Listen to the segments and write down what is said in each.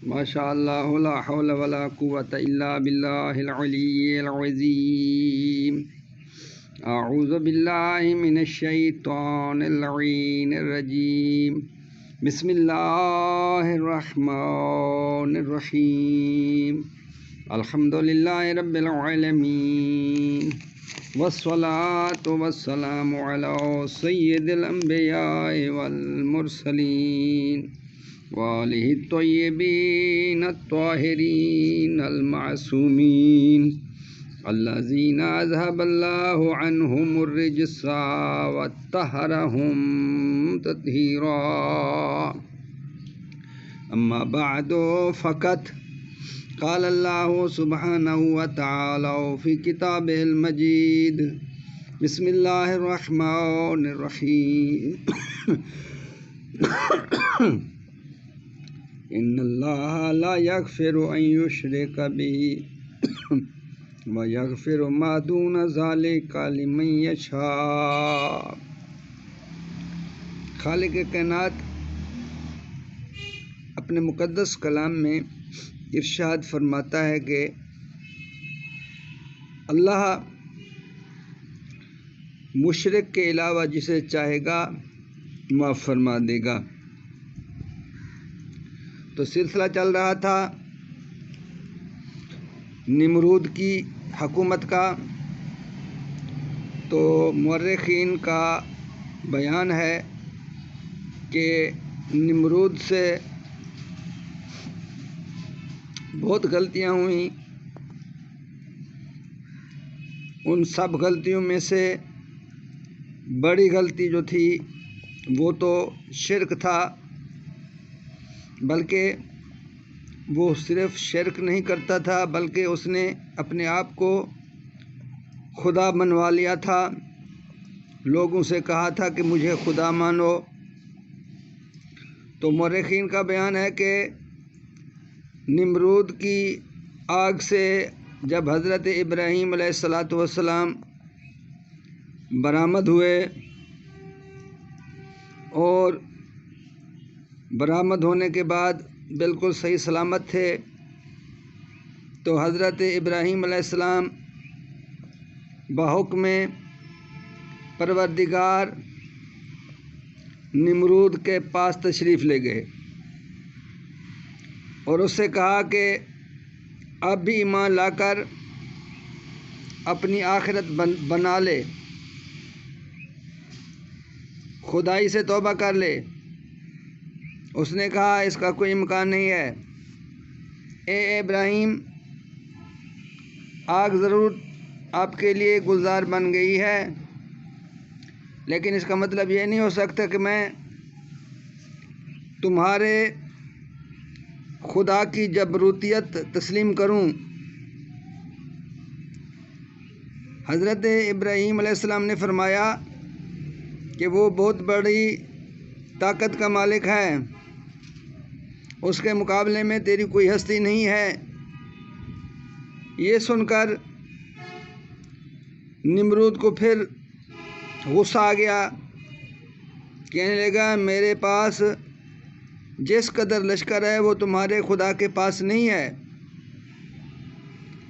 ماشاء اللہ لا حول ولا قوۃ الا باللہ العلی العظیم۔ اعوذ باللہ من الشیطان اللعین الرجیم۔ بسم اللہ الرحمن الرحیم۔ الحمد للہ رب العالمین والصلاة والسلام علی سید الانبیاء والمرسلین وآلہ الطیبین الطاہرین المعصومین الذین اذھب اللہ عنہم الرجس وطہرہم تطہیرا۔ اما بعد فقط قال اللہ سبحانہ وتعالی فی کتابہ المجید۔ بسم اللہ الرحمن الرحیم۔ ان اللہ لا یغفر ان یشرک بہ ویغفر ما دون ذلک لمن یشاء۔ خالق کائنات اپنے مقدس کلام میں ارشاد فرماتا ہے کہ اللہ مشرک کے علاوہ جسے چاہے گا معاف فرما دے گا۔ تو سلسلہ چل رہا تھا نمرود کی حکومت کا، تو مورخین کا بیان ہے کہ نمرود سے بہت غلطیاں ہوئیں۔ ان سب غلطیوں میں سے بڑی غلطی جو تھی وہ تو شرک تھا، بلکہ وہ صرف شرک نہیں کرتا تھا بلکہ اس نے اپنے آپ کو خدا منوا لیا تھا۔ لوگوں سے کہا تھا کہ مجھے خدا مانو۔ تو مورخین کا بیان ہے کہ نمرود کی آگ سے جب حضرت ابراہیم علیہ السلام برآمد ہوئے اور برآمد ہونے کے بعد بالکل صحیح سلامت تھے، تو حضرت ابراہیم علیہ السلام بحکم پروردگار نمرود کے پاس تشریف لے گئے اور اس سے کہا کہ اب بھی ایمان لا کر اپنی آخرت بنا لے، خدائی سے توبہ کر لے۔ اس نے کہا اس کا کوئی امکان نہیں ہے، اے ابراہیم آگ ضرور آپ کے لیے گلزار بن گئی ہے، لیکن اس کا مطلب یہ نہیں ہو سکتا کہ میں تمہارے خدا کی جبروتیت تسلیم کروں۔ حضرت ابراہیم علیہ السلام نے فرمایا کہ وہ بہت بڑی طاقت کا مالک ہے، اس کے مقابلے میں تیری کوئی ہستی نہیں ہے۔ یہ سن کر نمرود کو پھر غصہ آ گیا، کہنے لگا میرے پاس جس قدر لشکر ہے وہ تمہارے خدا کے پاس نہیں ہے۔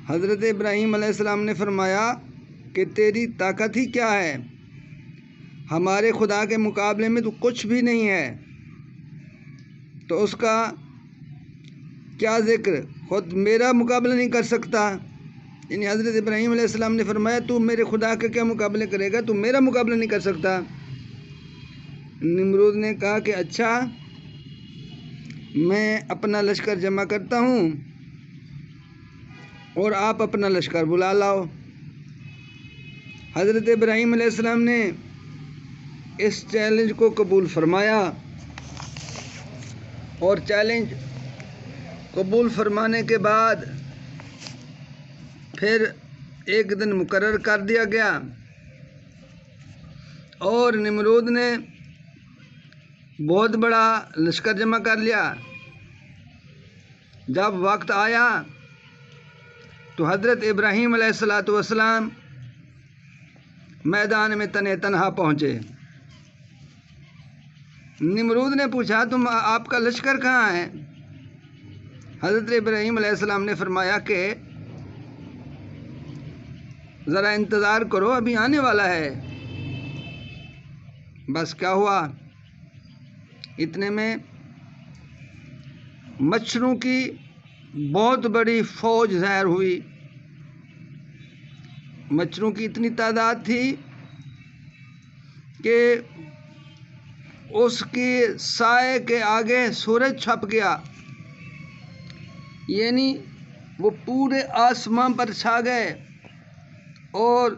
حضرت ابراہیم علیہ السلام نے فرمایا کہ تیری طاقت ہی کیا ہے، ہمارے خدا کے مقابلے میں تو کچھ بھی نہیں ہے۔ تو اس کا کیا ذکر، خود میرا مقابلہ نہیں کر سکتا۔ یعنی حضرت ابراہیم علیہ السلام نے فرمایا تو میرے خدا کا کیا مقابلہ کرے گا، تو میرا مقابلہ نہیں کر سکتا۔ نمرود نے کہا کہ اچھا میں اپنا لشکر جمع کرتا ہوں اور آپ اپنا لشکر بلا لاؤ۔ حضرت ابراہیم علیہ السلام نے اس چیلنج کو قبول فرمایا اور چیلنج قبول فرمانے کے بعد پھر ایک دن مقرر کر دیا گیا اور نمرود نے بہت بڑا لشکر جمع کر لیا۔ جب وقت آیا تو حضرت ابراہیم علیہ السلام میدان میں تنہا پہنچے۔ نمرود نے پوچھا آپ کا لشکر کہاں ہے؟ حضرت ابراہیم علیہ السلام نے فرمایا کہ ذرا انتظار کرو، ابھی آنے والا ہے۔ بس کیا ہوا، اتنے میں مچھروں کی بہت بڑی فوج ظاہر ہوئی۔ مچھروں کی اتنی تعداد تھی کہ اس کی سائے کے آگے سورج چھپ گیا، یعنی وہ پورے آسمان پر چھا گئے اور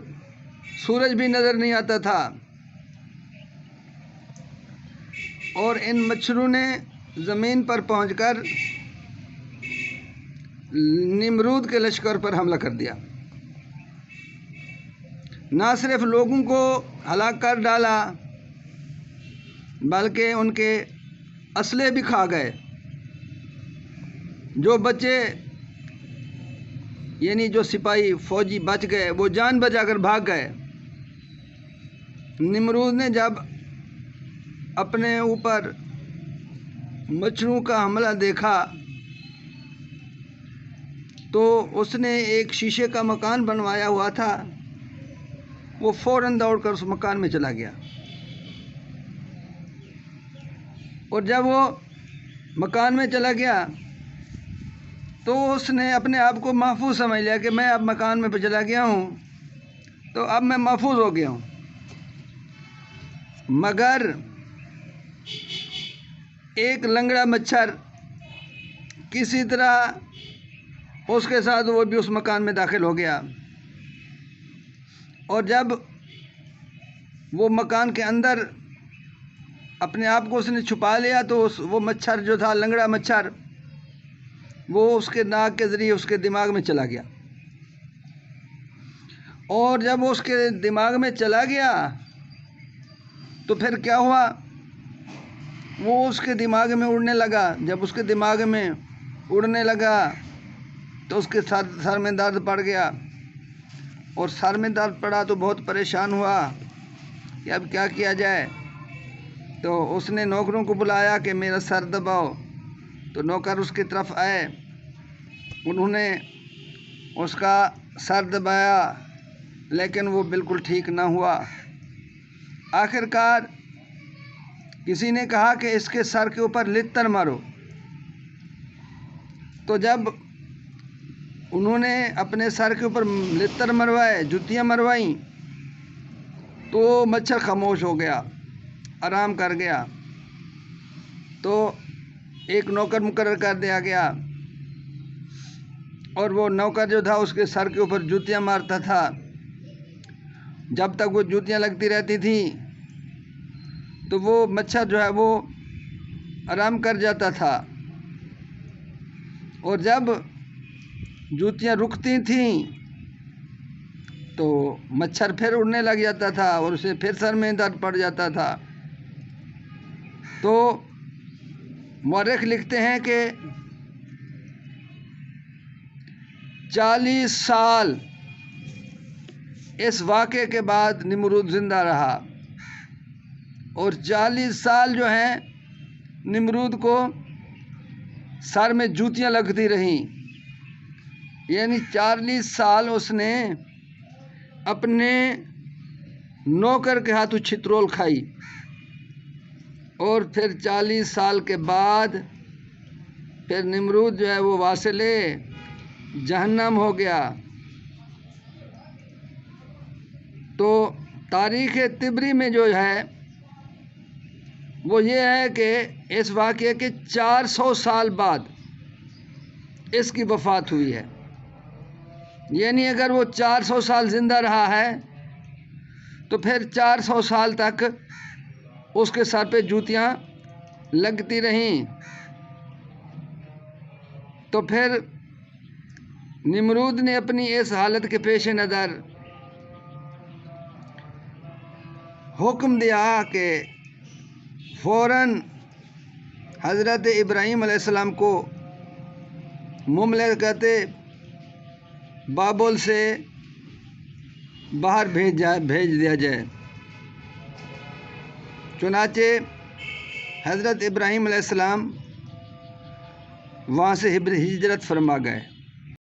سورج بھی نظر نہیں آتا تھا۔ اور ان مچھروں نے زمین پر پہنچ کر نمرود کے لشکر پر حملہ کر دیا۔ نہ صرف لوگوں کو ہلاک کر ڈالا بلکہ ان کے اسلحے بھی کھا گئے۔ جو بچے یعنی جو سپاہی فوجی بچ گئے وہ جان بچا کر بھاگ گئے۔ نمرود نے جب اپنے اوپر مچھروں کا حملہ دیکھا تو اس نے ایک شیشے کا مکان بنوایا ہوا تھا، وہ فوراً دوڑ کر اس مکان میں چلا گیا۔ اور جب وہ مکان میں چلا گیا تو اس نے اپنے آپ کو محفوظ سمجھ لیا کہ میں اب مکان میں چلا گیا ہوں تو اب میں محفوظ ہو گیا ہوں۔ مگر ایک لنگڑا مچھر کسی طرح اس کے ساتھ وہ بھی اس مکان میں داخل ہو گیا، اور جب وہ مکان کے اندر اپنے آپ کو اس نے چھپا لیا تو وہ مچھر جو تھا، لنگڑا مچھر، وہ اس کے ناک کے ذریعے اس کے دماغ میں چلا گیا۔ اور جب وہ اس کے دماغ میں چلا گیا تو پھر کیا ہوا، وہ اس کے دماغ میں اڑنے لگا۔ جب اس کے دماغ میں اڑنے لگا تو اس کے سر میں درد پڑ گیا، اور سر میں درد پڑا تو بہت پریشان ہوا کہ اب کیا کیا جائے۔ تو اس نے نوکروں کو بلایا کہ میرا سر دباؤ، تو نوکر اس کی طرف آئے، انہوں نے اس کا سر دبایا لیکن وہ بالکل ٹھیک نہ ہوا۔ آخر کار کسی نے کہا کہ اس کے سر کے اوپر لتر مارو، تو جب انہوں نے اپنے سر کے اوپر لتر مروائے، جوتیاں مروائیں، تو مچھر خاموش ہو گیا، آرام کر گیا۔ تو ایک نوکر مقرر کر دیا گیا، اور وہ نوکر جو تھا اس کے سر کے اوپر جوتیاں مارتا تھا۔ جب تک وہ جوتیاں لگتی رہتی تھیں تو وہ مچھر جو ہے وہ آرام کر جاتا تھا، اور جب جوتیاں رکتی تھیں تو مچھر پھر اڑنے لگ جاتا تھا اور اسے پھر سر میں درد پڑ جاتا تھا۔ تو مورخ لکھتے ہیں کہ 40 سال اس واقعے کے بعد نمرود زندہ رہا، اور 40 سال جو ہیں نمرود کو سر میں جوتیاں لگتی رہیں، یعنی 40 سال اس نے اپنے نوکر کے ہاتھوں چھترول کھائی، اور پھر 40 سال کے بعد پھر نمرود جو ہے وہ واصل جہنم ہو گیا۔ تو تاریخ طبری میں جو ہے وہ یہ ہے کہ اس واقعے کے 400 سال بعد اس کی وفات ہوئی ہے، یعنی اگر وہ 400 سال زندہ رہا ہے تو پھر 400 سال تک اس کے سر پہ جوتیاں لگتی رہیں۔ تو پھر نمرود نے اپنی اس حالت کے پیش نظر حکم دیا کہ فوراً حضرت ابراہیم علیہ السلام کو مملکت بابل سے باہر بھیج دیا جائے۔ چنانچہ حضرت ابراہیم علیہ السلام وہاں سے ہجرت فرما گئے۔